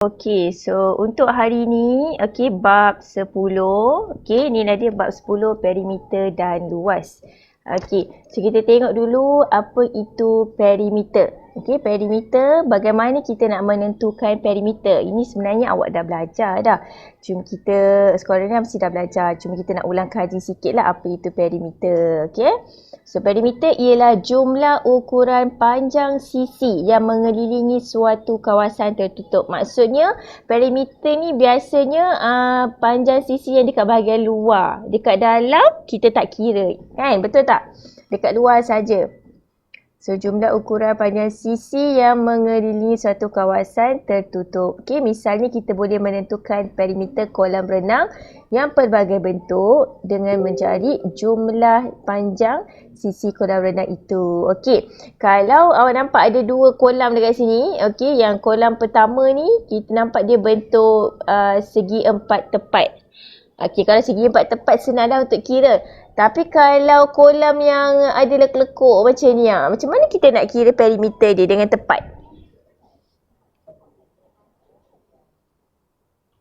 Okey, so untuk hari ni, okey, bab 10. Okey, ni dah dia bab 10 perimeter dan luas. Okey, so kita tengok dulu apa itu perimeter. Okey, perimeter, bagaimana kita nak menentukan perimeter. Ini sebenarnya awak dah belajar dah. Cuma kita, sekolah ni mesti dah belajar. Cuma kita nak ulang kaji sikit lah apa itu perimeter. Okey. So, perimeter ialah jumlah ukuran panjang sisi yang mengelilingi suatu kawasan tertutup. Maksudnya, perimeter ni biasanya panjang sisi yang dekat bahagian luar. Dekat dalam, kita tak kira. Kan? Betul tak? Dekat luar saja. So, jumlah ukuran panjang sisi yang mengelilingi suatu kawasan tertutup. Okey, misalnya kita boleh menentukan perimeter kolam renang yang pelbagai bentuk dengan mencari jumlah panjang sisi kolam renang itu. Okey, kalau awak nampak ada dua kolam dekat sini, okey, yang kolam pertama ni kita nampak dia bentuk segi empat tepat. Okey, kalau segi empat tepat senanglah untuk kira. Tapi kalau kolam yang ada lekuk-lekuk macam ni, macam mana kita nak kira perimeter dia dengan tepat?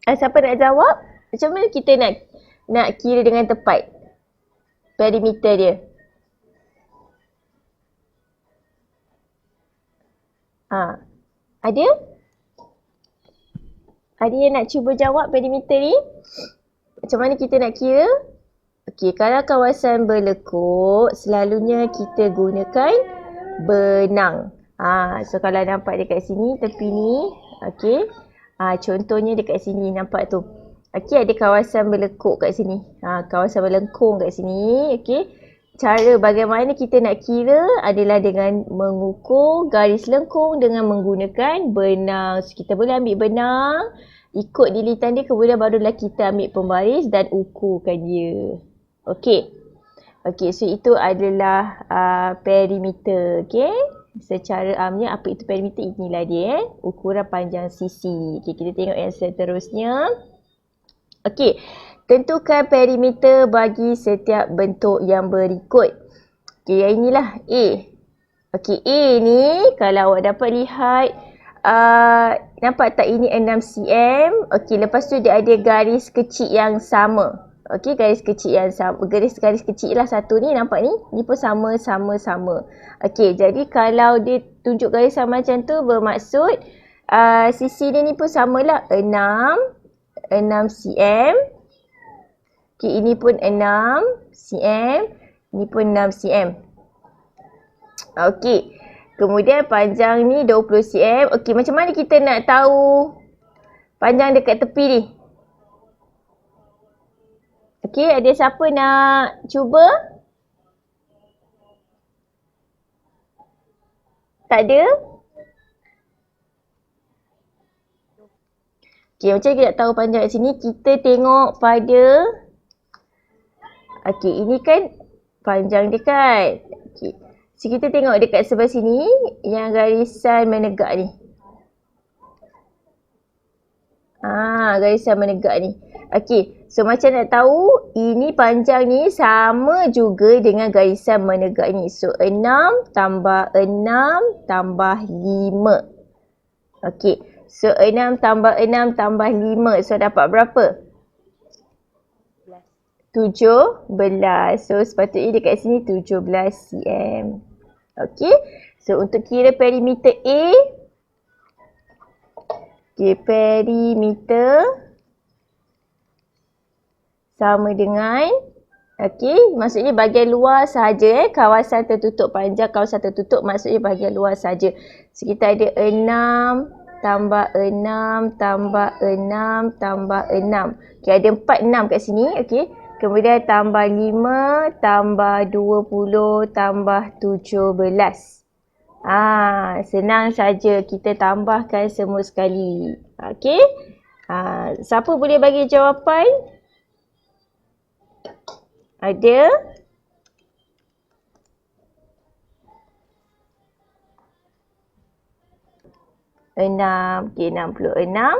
Siapa nak jawab? Macam mana kita nak kira dengan tepat perimeter dia? Ada? Ada yang nak cuba jawab perimeter ni? Macam mana kita nak kira? Okey, kalau kawasan berlekuk, selalunya kita gunakan benang. So kalau nampak dekat sini, tepi ni, okey. Contohnya dekat sini, nampak tu. Okey, ada kawasan berlekuk kat sini. Kawasan berlengkung kat sini, okey. Cara bagaimana kita nak kira adalah dengan mengukur garis lengkung dengan menggunakan benang. So, kita boleh ambil benang, ikut lilitan dia, kemudian barulah kita ambil pembaris dan ukurkan dia. Okey. Okey, so itu adalah perimeter. Okey. Secara amnya apa itu perimeter? Inilah dia, ukuran panjang sisi. Okey, kita tengok yang seterusnya. Okey. Tentukan perimeter bagi setiap bentuk yang berikut. Okey, yang inilah A. Okey, A ni kalau awak dapat lihat, nampak tak ini 6 cm. Okey, lepas tu dia ada garis kecil yang sama. Okey, garis kecil yang sama. Garis kecil lah satu ni, nampak ni? Ni pun sama. Okey, jadi kalau dia tunjuk garis sama macam tu, bermaksud sisi dia ni pun samalah 6 cm. Okey, ini pun 6 cm. Ini pun 6 cm. Okey, kemudian panjang ni 20 cm. Okey, macam mana kita nak tahu panjang dekat tepi ni? Okey, ada siapa nak cuba? Tak ada? Okey, macam kita nak tahu panjang kat sini? Kita tengok pada... Okey, ini kan panjang dia kan? Okey. So, kita tengok dekat sebelah sini, yang garisan menegak ni. Garisan menegak ni. Okey, so macam nak tahu, ini panjang ni sama juga dengan garisan menegak ni. So, 6 tambah 6 tambah 5. Okey, so 6 tambah 6 tambah 5. So, dapat berapa? 17. So, sepatutnya dekat sini 17 cm. Okey, so untuk kira perimeter A, okey, perimeter sama dengan, okey, maksudnya bahagian luar sahaja, kawasan tertutup, panjang kawasan tertutup maksudnya bahagian luar sahaja. So, kita ada 6 tambah 6 tambah 6 tambah 6. Okey, ada 4 6 kat sini, okey. Kemudian tambah 5 tambah 20 tambah 17. Senang saja kita tambahkan semua sekali. Okey. Siapa boleh bagi jawapan? Ada? Okey, 66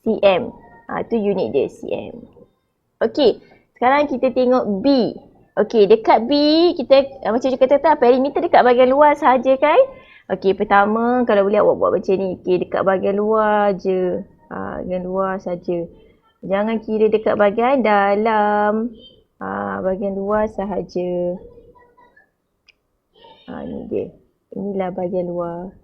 cm. Itu unit dia, cm. Okey, sekarang kita tengok B. Okey, dekat B, kita macam kita kata perimeter dekat bahagian luar sahaja kan? Okey, pertama kalau boleh awak buat macam ni. Okey, dekat bahagian luar je. Bahagian luar saja. Jangan kira dekat bahagian dalam. Bahagian luar sahaja. Ni dia. Inilah bahagian luar.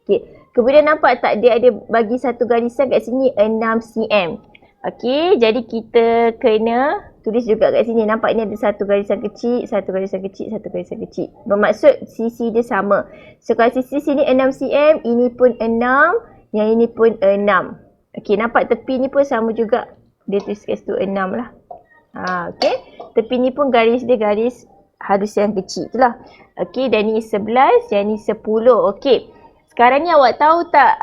Okey. Kemudian nampak tak dia ada bagi satu garisan kat sini 6 cm. Okey, jadi kita kena tulis juga kat sini. Nampak ni ada satu garisan kecil, satu garisan kecil, satu garisan kecil. Bermaksud sisi dia sama. So kalau sisi sini 6 cm, ini pun 6, yang ini pun 6. Okey, nampak tepi ni pun sama juga. Dia tulis kat situ 6 lah. Okey, tepi ni pun garis dia garis harus yang kecil tu lah. Okey, dan ni 11, yang ni 10. Okey. Sekarang ni awak tahu tak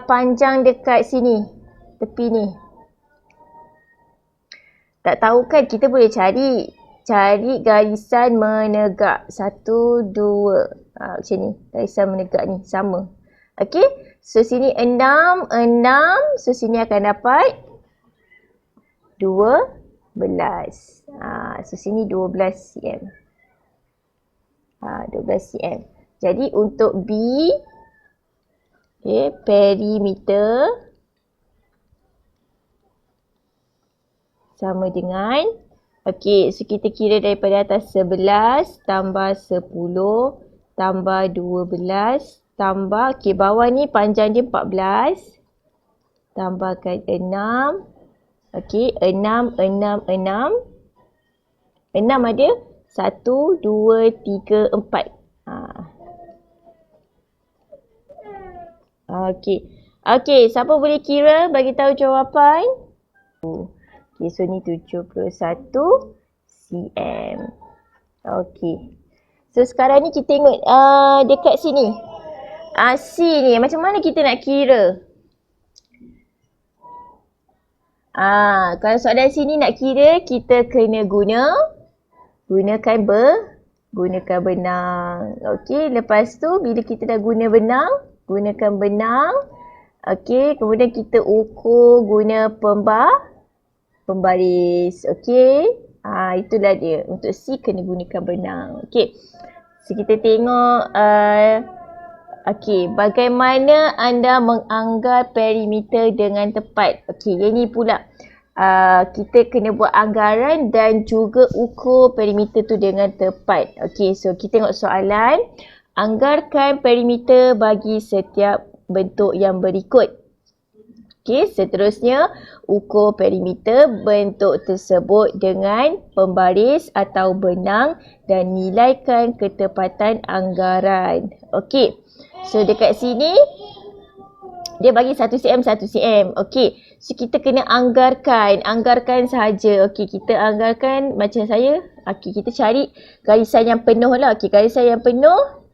panjang dekat sini? Tepi ni. Tak tahu kan? Kita boleh cari. Cari garisan menegak. 1, 2. Macam ni. Garisan menegak ni. Sama. Okey. So sini 6. 6. So sini akan dapat 12. So sini 12 cm. 12 cm. Jadi untuk B, okay, perimeter sama dengan, okey, so kita kira daripada atas 11 tambah 10 tambah 12 tambah, okey, bawah ni panjang dia 14 tambahkan 6. Okey, 6 ada 1, 2, 3, 4. Okey. Okey, siapa boleh kira? Bagi tahu jawapan. Okey, so ni 71 cm. Okey. So sekarang ni kita tengok dekat sini. C ni macam mana kita nak kira? Kalau soalan sini nak kira, kita kena gunakan benang. Okey, lepas tu bila kita dah guna benang, gunakan benang. Okey, kemudian kita ukur guna pembaris. Okey. Itulah dia. Untuk C kena gunakan benang. Okey. So kita tengok okey, bagaimana anda menganggar perimeter dengan tepat? Okey, yang ni pula. Kita kena buat anggaran dan juga ukur perimeter tu dengan tepat. Okey, so kita tengok soalan. Anggarkan perimeter bagi setiap bentuk yang berikut. Okey, seterusnya ukur perimeter bentuk tersebut dengan pembaris atau benang dan nilaikan ketepatan anggaran. Okey. So dekat sini dia bagi 1 cm 1 cm. Okey. So kita kena anggarkan sahaja. Okey, kita anggarkan macam saya. Okey, kita cari garisan yang penuh lah. Okey, garisan yang penuh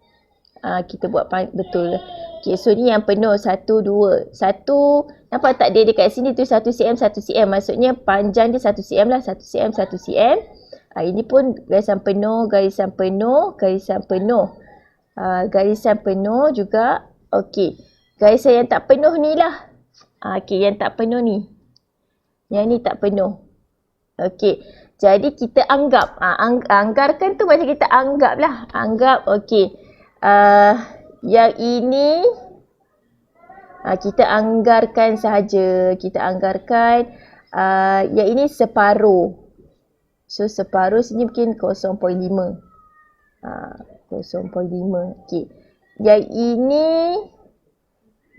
kita buat betul. Okey, so ni yang penuh 1, 2. 1, nampak tak dia dekat sini tu 1 cm 1 cm. Maksudnya panjang dia 1 cm lah. 1 cm 1 cm. Ini pun garisan penuh, garisan penuh, garisan penuh. Garisan penuh juga. Okey. Garisan yang tak penuh ni lah. Okey, yang tak penuh ni. Yang ni tak penuh. Okey. Jadi kita anggap. Anggarkan tu macam kita anggap lah. Anggap, okey. Yang ini kita anggarkan sahaja. Kita anggarkan. Yang ini separuh. So separuh sini mungkin 0.5. 0.5. Okey. Yang ini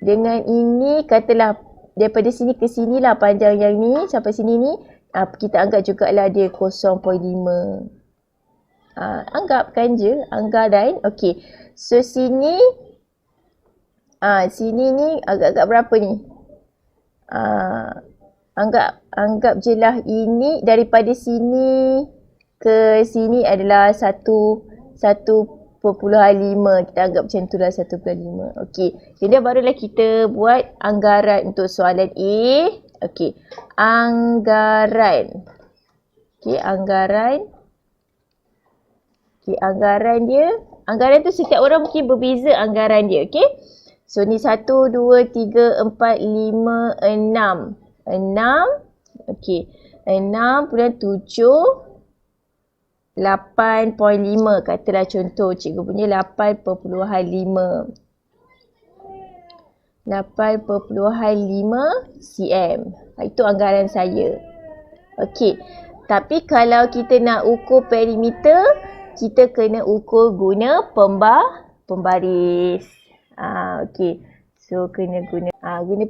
dengan ini katalah daripada sini ke sini lah panjang yang ni sampai sini ni. Kita anggap jugalah dia 0.5. Anggapkan je. Anggaran. Okey. So sini. Sini ni agak-agak berapa ni? Anggap je lah ini daripada sini ke sini adalah 1.5. Kita anggap macam tu lah 1.5. Okey. Jadi barulah kita buat anggaran untuk soalan A. Okey. Anggaran. Okey, anggaran. Okey, anggaran dia. Anggaran tu setiap orang mungkin berbeza anggaran dia. Okey. So ni 1, 2, 3, 4, 5, 6. 6. Okey. 6 kemudian 7. 8.5 katalah contoh cikgu punya 8.5. cm. Itu anggaran saya. Okey. Tapi kalau kita nak ukur perimeter, kita kena ukur guna pembaris. Okey. So kena guna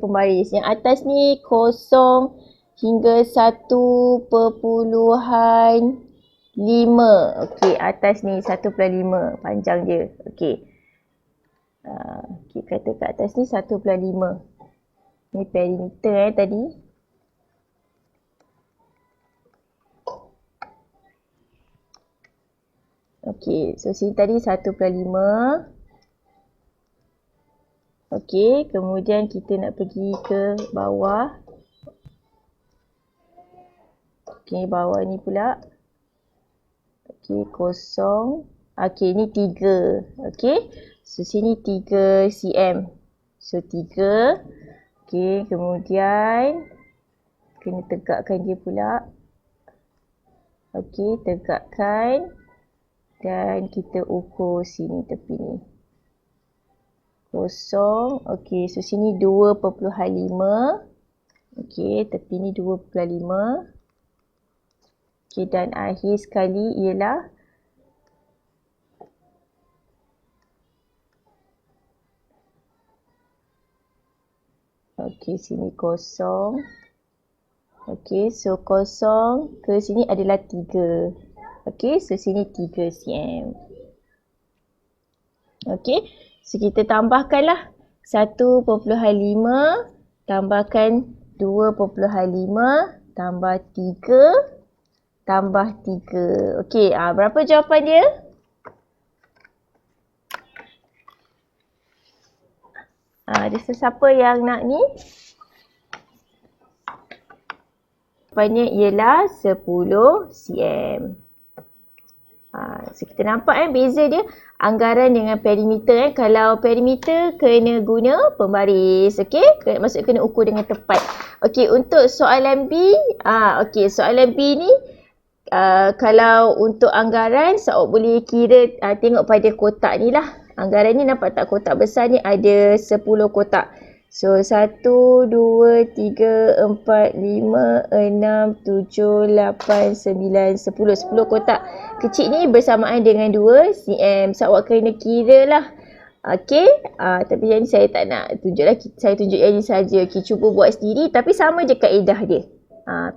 pembaris. Yang atas ni 0 hingga 1.5. Okey, atas ni 1/5 panjang dia. Okey. Kata kat atas ni 1/5. Ni perimeter tadi. Okey, so sini tadi 1/5. Okey, kemudian kita nak pergi ke bawah. Okey, bawah ni pula. Okey, 0. Okey, ni 3. Okey, so sini 3 cm. So 3. Okey, kemudian kena tegakkan dia pula. Okey, tegakkan. Dan kita ukur sini tepi ni. 0. Okey, so sini 2.5. Okey, tepi ni 2.5. Okey, dan akhir sekali ialah okey, sini 0. Okey, so 0 ke sini adalah 3. Okey, so sini 3 cm. Okey, so kita tambahkanlah 1.5 tambahkan 2.5 tambah 3 tambah 3. Okey, berapa jawapan dia? Ada sesiapa yang nak ni? Jawapannya ialah 10 cm. So kita nampak beza dia anggaran dengan perimeter. Kalau perimeter kena guna pembaris. Okey, maksud kena ukur dengan tepat. Okey, untuk soalan B, soalan B ni kalau untuk anggaran Saud boleh kira tengok pada kotak ni lah. Anggaran ni nampak tak kotak besar ni ada 10 kotak. So 1, 2, 3, 4, 5, 6, 7, 8, 9, 10. 10 kotak kecil ni bersamaan dengan 2 cm. So awak kena kira lah. Okey, tapi yang ni saya tak nak tunjuk lah. Saya tunjuk yang ni saja. Okey, cuba buat sendiri tapi sama je kaedah dia.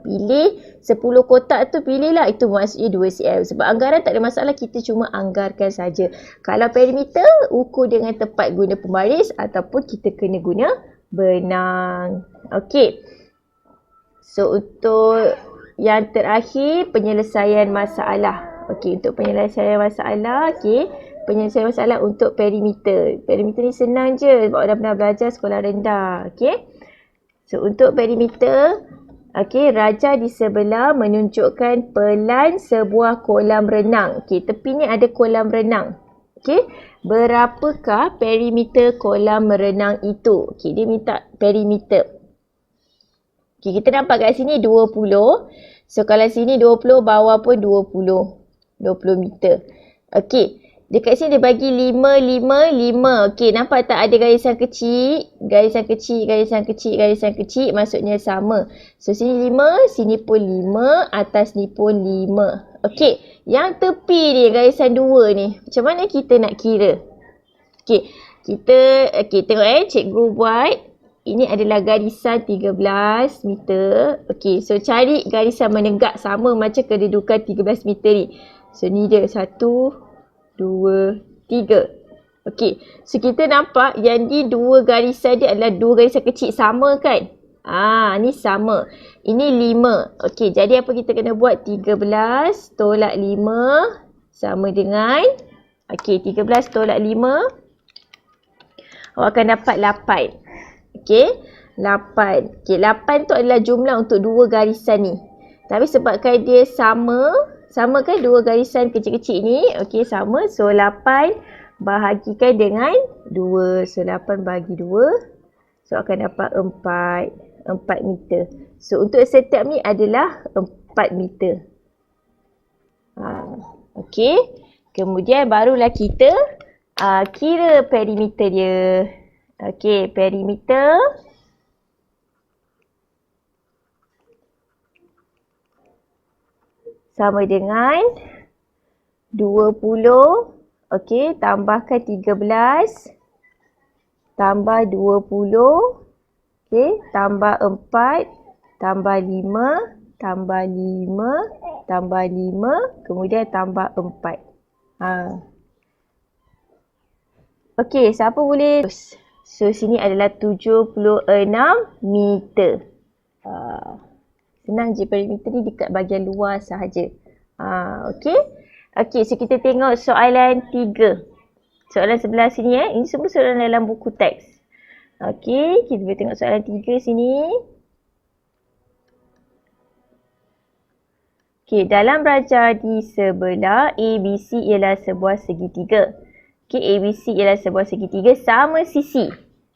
Pilih 10 kotak tu, pilih lah. Itu maksudnya 2 cm. Sebab anggaran tak ada masalah, kita cuma anggarkan saja. Kalau perimeter, ukur dengan tepat guna pembaris ataupun kita kena guna benang. Okey. So untuk yang terakhir, penyelesaian masalah. Okey, untuk penyelesaian masalah, penyelesaian masalah untuk perimeter. Perimeter ni senang je sebab dah pernah belajar sekolah rendah. Okey. So untuk perimeter, raja di sebelah menunjukkan pelan sebuah kolam renang. Tepi ni ada kolam renang. Berapakah perimeter kolam renang itu? Dia minta perimeter. Kita nampak kat sini 20. So kalau sini 20, bawah pun 20. 20 meter. Dekat sini dia bagi 5, 5, 5. Nampak tak ada garisan kecil? Garisan kecil, garisan kecil, garisan kecil. Maksudnya sama. So, sini 5, sini pun 5. Atas ni pun 5. Yang tepi ni, garisan 2 ni. Macam mana kita nak kira? Kita tengok cikgu buat. Ini adalah garisan 13 meter. So cari garisan menegak sama macam kedudukan 13 meter ni. So, ni dia 1, 2, 3. So kita nampak yang ni 2 garisan dia adalah 2 garisan kecil. Sama kan? Ni sama. Ini 5. Jadi apa kita kena buat? 13 tolak 5 sama dengan 13 tolak 5. Awak akan dapat 8. 8. 8 tu adalah jumlah untuk 2 garisan ni. Tapi sebabkan dia sama kan 2 garisan kecil-kecil ni. Sama. So, 8 bahagikan dengan 2. So, 8 bagi 2. So, akan dapat 4 meter. So, untuk setiap ni adalah 4 meter. Kemudian barulah kita kira perimeter dia. Okey, perimeter sama dengan 20. Okey, tambahkan 13. Tambah 20. Okey, tambah 4. Tambah 5. Tambah 5. Tambah 5. Kemudian tambah 4. Okey, siapa boleh? So, sini adalah 76 meter. Senang je, perimeter ni dekat bahagian luar sahaja. Okey. Okey, so kita tengok soalan 3. Soalan sebelah sini Ini semua soalan dalam buku teks. Okey, kita boleh tengok soalan 3 sini. Okey, dalam rajah di sebelah ABC ialah sebuah segitiga. Okey, ABC ialah sebuah segitiga sama sisi.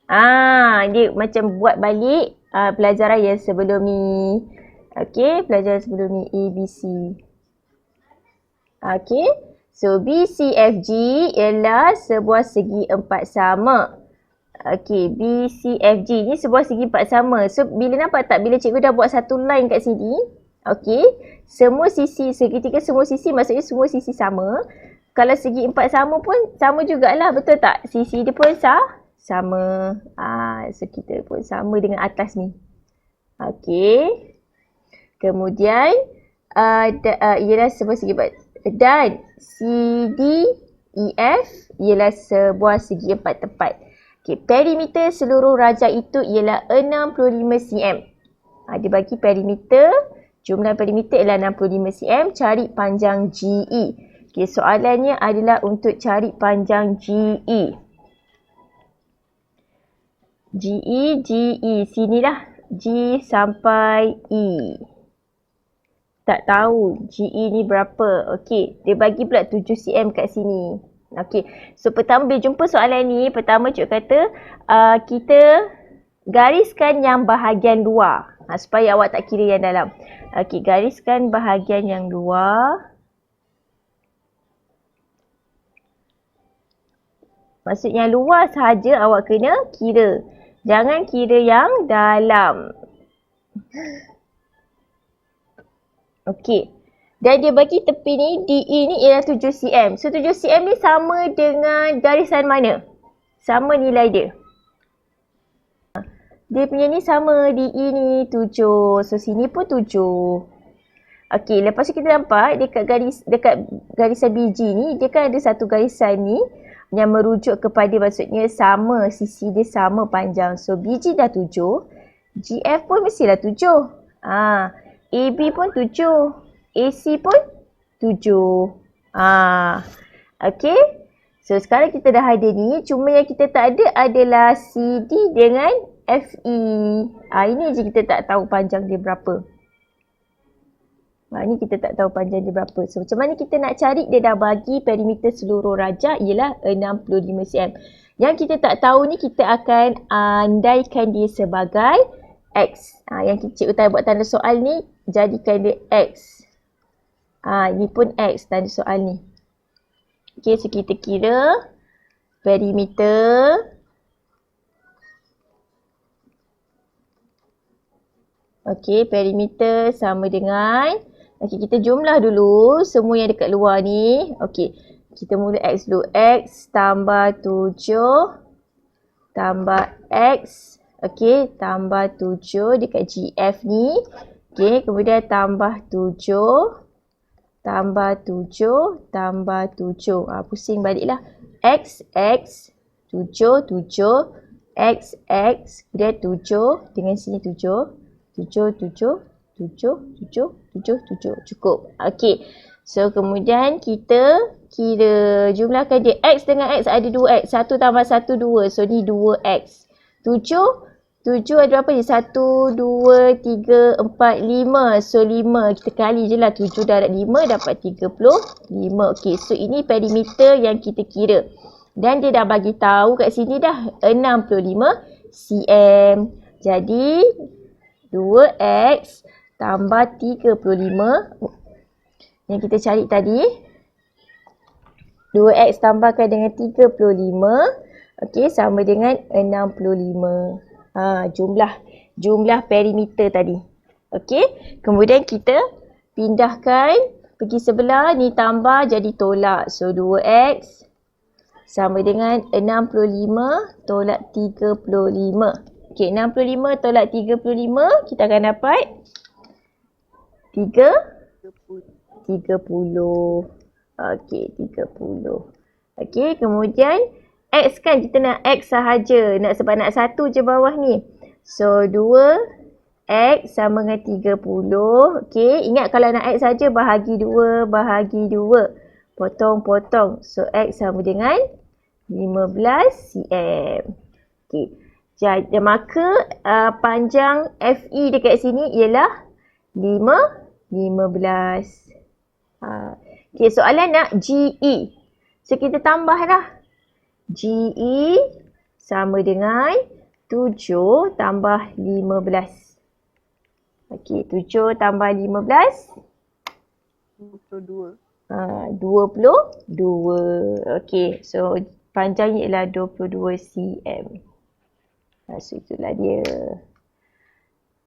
Dia macam buat balik pelajaran yang sebelum ni. Okey, pelajaran sebelum ni ABC. Okey, so BCFG ialah sebuah segi empat sama. Okey, BCFG ni sebuah segi empat sama. So, bila nampak tak bila cikgu dah buat satu line kat sini, okey, semua sisi, segitiga semua sisi maksudnya semua sisi sama. Kalau segi empat sama pun sama jugalah, betul tak? Sisi dia pun sama. So, kita pun sama dengan atas ni. Okey. Kemudian, ialah sebuah segi empat. Dan CDEF ialah sebuah segi empat tepat. Okay, perimeter seluruh rajah itu ialah 65 cm. Dia bagi perimeter, jumlah perimeter ialah 65 cm, cari panjang GE. Okay, soalannya adalah untuk cari panjang GE. GE, sinilah G sampai E. Tak tahu GE ni berapa. Okey, dia bagi pula 7 cm kat sini. Okey, so pertama bila jumpa soalan ni, pertama cikgu kata kita gariskan yang bahagian luar supaya awak tak kira yang dalam. Okey, gariskan bahagian yang luar. Maksudnya luar sahaja awak kena kira. Jangan kira yang dalam. Okey. Dan dia bagi tepi ni, DE ni ialah 7 cm. So 7 cm ni sama dengan garisan mana? Sama nilai dia. Dia punya ni sama, DE ni 7. So sini pun 7. Okey, lepas tu kita nampak dekat garisan BG ni, dia kan ada satu garisan ni yang merujuk kepada maksudnya sama, sisi dia sama panjang. So BG dah 7. GF pun mestilah 7. AB pun 7. AC pun 7. Okey. So, sekarang kita dah ada ni. Cuma yang kita tak ada adalah CD dengan FE. Ini je kita tak tahu panjang dia berapa. Ini kita tak tahu panjang dia berapa. So, macam mana kita nak cari? Dia dah bagi perimeter seluruh rajah ialah 65 cm. Yang kita tak tahu ni, kita akan andaikan dia sebagai X. Yang cikgu tanya buat tanda soal ni, jadikan dia X. Ni pun X tanda soal ni. Okey, so kita kira perimeter. Okey, perimeter sama dengan, kita jumlah dulu semua yang dekat luar ni. Okey, kita mula X dulu. X tambah 7 tambah X. Okey, tambah 7 dekat GF ni. Okey, kemudian tambah 7. Tambah 7. Tambah 7. Pusing baliklah. X, X. 7, 7. X, X. Kemudian 7. Dengan sini 7. 7, 7. 7, 7. 7, 7. Cukup. Okey. So, kemudian kita kira jumlahkan dia. X dengan X ada 2X. 1 tambah 1, 2. So, ni 2X. 7 ada berapa je? 1, 2, 3, 4, 5. So, 5. Kita kali je lah. 7 darab 5 dapat 35. Okey. So, ini perimeter yang kita kira. Dan dia dah bagi tahu kat sini dah 65 cm. Jadi, 2X tambah 35. Yang kita cari tadi. 2X tambahkan dengan 35. Okey, sama dengan 65. Jumlah perimeter tadi. Okey, kemudian kita pindahkan pergi sebelah, ni tambah jadi tolak. So 2x sama dengan 65 tolak 35. Okey, 65 tolak 35 kita akan dapat 30. Okey, 30. Okey, kemudian x kan kita nak x sahaja. Sebab nak satu je bawah ni. So 2x sama dengan 30. Okey, ingat kalau nak x saja bahagi 2, bahagi 2. Potong-potong. So x sama dengan 15 cm. Okey. Jadi maka panjang FE dekat sini ialah 15. Okey, soalan nak GE. So kita tambahlah. GE sama dengan 7 tambah 15. Okey, 7 tambah 15. 22. 22. Okey, so panjangnya ialah 22 cm. So itulah dia.